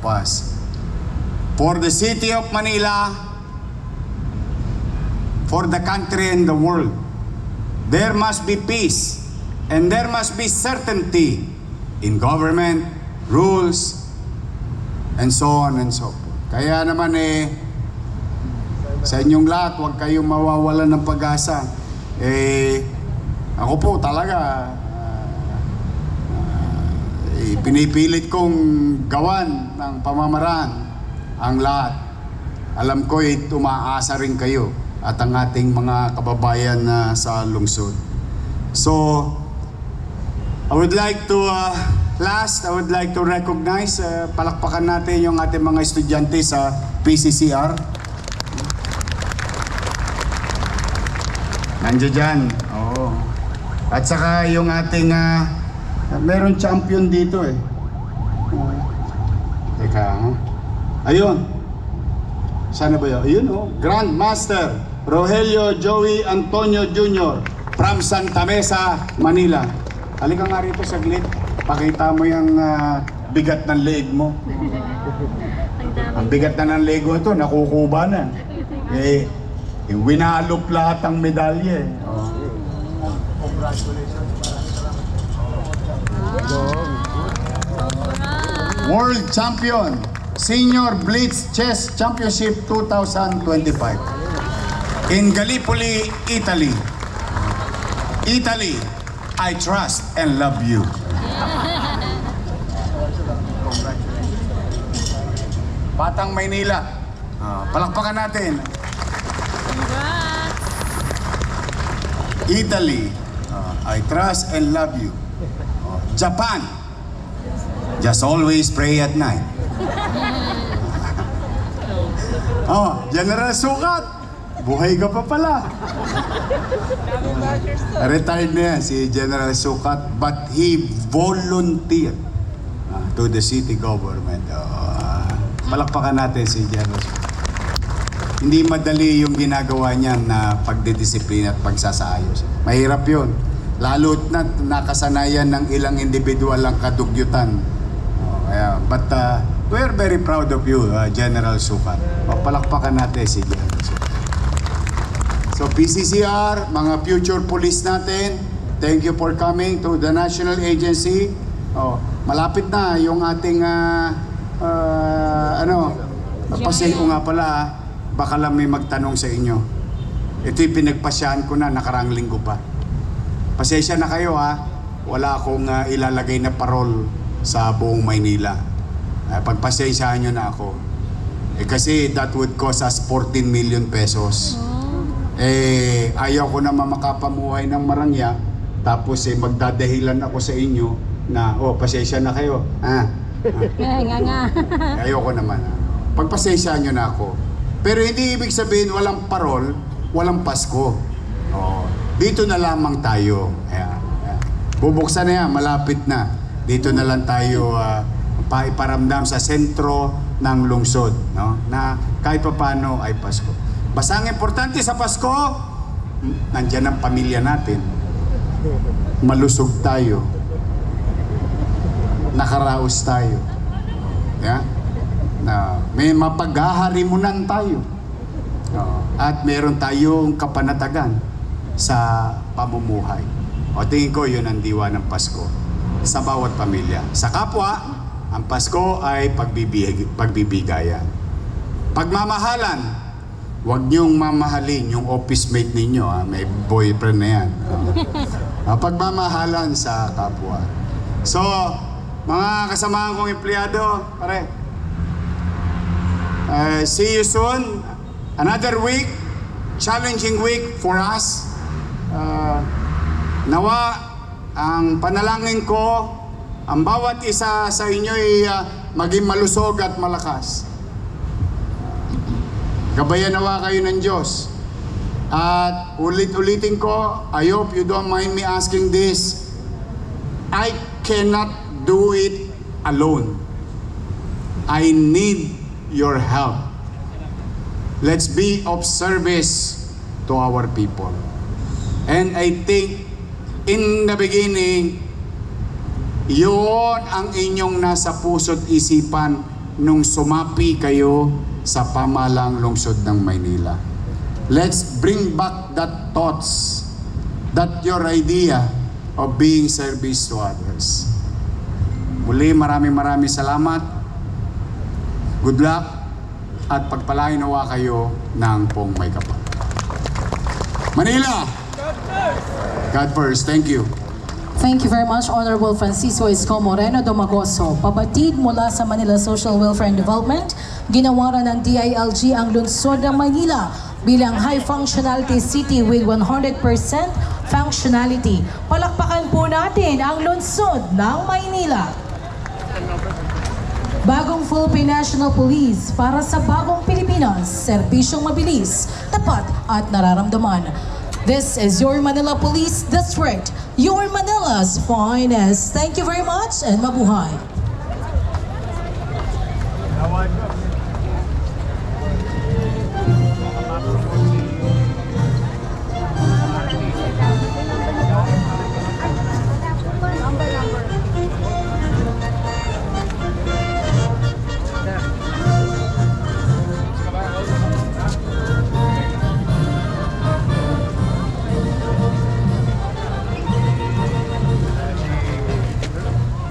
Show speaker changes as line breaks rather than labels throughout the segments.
us. For the city of Manila, for the country and the world, there must be peace and there must be certainty in government, rules, and so on and so forth. Kaya naman sa inyong lahat, huwag kayong mawawalan ng pag-asa. Ako po talaga, pinipilit kong gawan ng pamamaraan ang lahat. Alam ko tumaasa rin kayo at ang ating mga kababayan sa lungsod. So, I would like to, I would like to recognize, palakpakan natin yung ating mga estudyante sa PCCR. Nandiyan dyan. Oo. At saka yung ating, meron champion dito Teka, ayun. Sana ba yun? Ayun Grandmaster Rogelio Joey Antonio Jr. from Santa Mesa, Manila. Halika nga rito saglit. Pakita mo yung bigat ng leg mo. Ang bigat na ng leg mo ito, nakukuba na. Winalop lahat ang medalye. World Champion, Senior Blitz Chess Championship 2025 in Gallipoli, Italy. Italy, I trust and love you. Batang Maynila, palakpakan natin. Italy, I trust and love you. Japan, just always pray at night. General Sukat, buhay ka pa pala. Retired na yan si General Sukat, but he volunteered to the city government. Palakpakan natin si General Sukat. Hindi madali yung ginagawa niya na pagdidisiplina at pagsasaayos. Mahirap yun. Lalo't na nakasanayan ng ilang individual ang kadugyutan. But we're very proud of you, General Sukat. Palakpakan natin si General Sukat. So PCCR, mga future police natin, thank you for coming to the national agency. Malapit na yung ating pasay ko nga pala. Baka lang may magtanong sa inyo. Ito'y pinagpasyahan ko na nakarang linggo pa. Pasensya na kayo wala akong ilalagay na parol sa buong Maynila. Pagpasensyahan nyo na ako. Kasi that would cost us 14 million pesos. Ayaw ko naman makapamuhay ng marangya. Tapos magdadahilan ako sa inyo na, pasensya na kayo. Ayaw ko naman. Pagpasensyahan nyo na ako. Pero hindi ibig sabihin walang parol, walang Pasko. Dito na lamang tayo. Bubuksan na yan, malapit na. Dito na lang tayo paiparamdam sa sentro ng lungsod. Na kahit pa paano ay Pasko. Basta ang importante sa Pasko, nandyan ang pamilya natin. Malusog tayo. Nakaraos tayo. Na may mapaghaharimunan tayo. At meron tayong kapanatagan sa pamumuhay. Tingin ko yun ang diwa ng Pasko sa bawat pamilya. Sa kapwa, ang Pasko ay pagbibigayan. Pagmamahalan, huwag niyong mamahalin yung office mate ninyo. May boyfriend na yan. Pagmamahalan sa kapwa. So, mga kasamahan kong empleyado, pare, see you soon. Another week, challenging week for us. Nawa, ang panalangin ko, ang bawat isa sa inyo ay maging malusog at malakas. Gabayan nawa kayo ng Diyos. At ulit-ulitin ko, I hope you don't mind me asking this. I cannot do it alone. I need your help. Let's be of service to our people. And I think in the beginning, yun ang inyong nasa puso't isipan nung sumapi kayo sa pamahalang lungsod ng Maynila. Let's bring back that thoughts, that your idea of being service to others. Muli, maraming salamat. Good luck at pagpalain nawa kayo ng pong may kapal. Manila! God first. Thank you.
Thank you very much, Honorable Francisco Isko Moreno Domagoso. Pabatid mula sa Manila Social Welfare and Development, ginawaran ng DILG ang lungsod ng Manila bilang high functionality city with 100% functionality. Palakpakan po natin ang lungsod ng Maynila. Bagong Philippine National Police para sa bagong Pilipinas, serbisyong mabilis, tapat at nararamdaman. This is your Manila Police District, your Manila's finest. Thank you very much and mabuhay.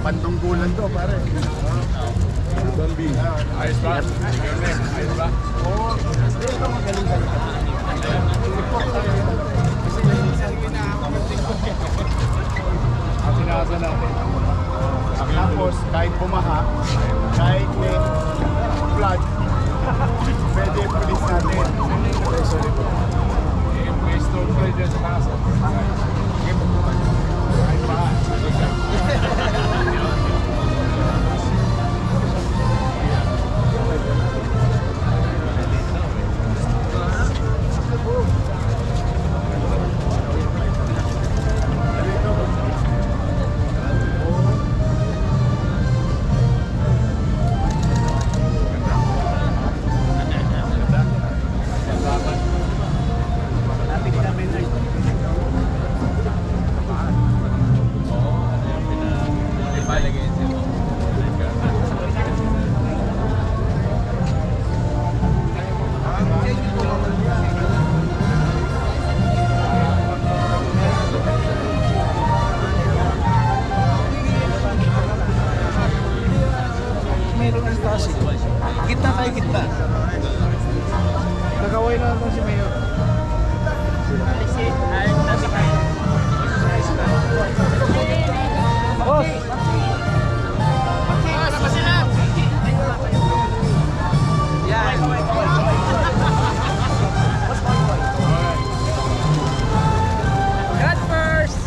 Pantungkulan to, pare.
Ayos ba? Ayos ba?
Oo. Ito magaling ka.
Ang sinasa natin.
Tapos, kahit bumaha, kahit may flood, pwede pulis natin.
Sorry po. May storm kayo dyan sa taas. Kahit ba?
Gitna kayo, gitna. Nagaway na naman si Mayor. Boss! God first!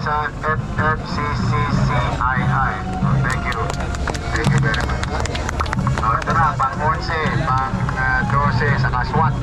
sa FFCCCII. Thank you. Thank you very much. Ito na, pang 11, pang 12 sa SWAT.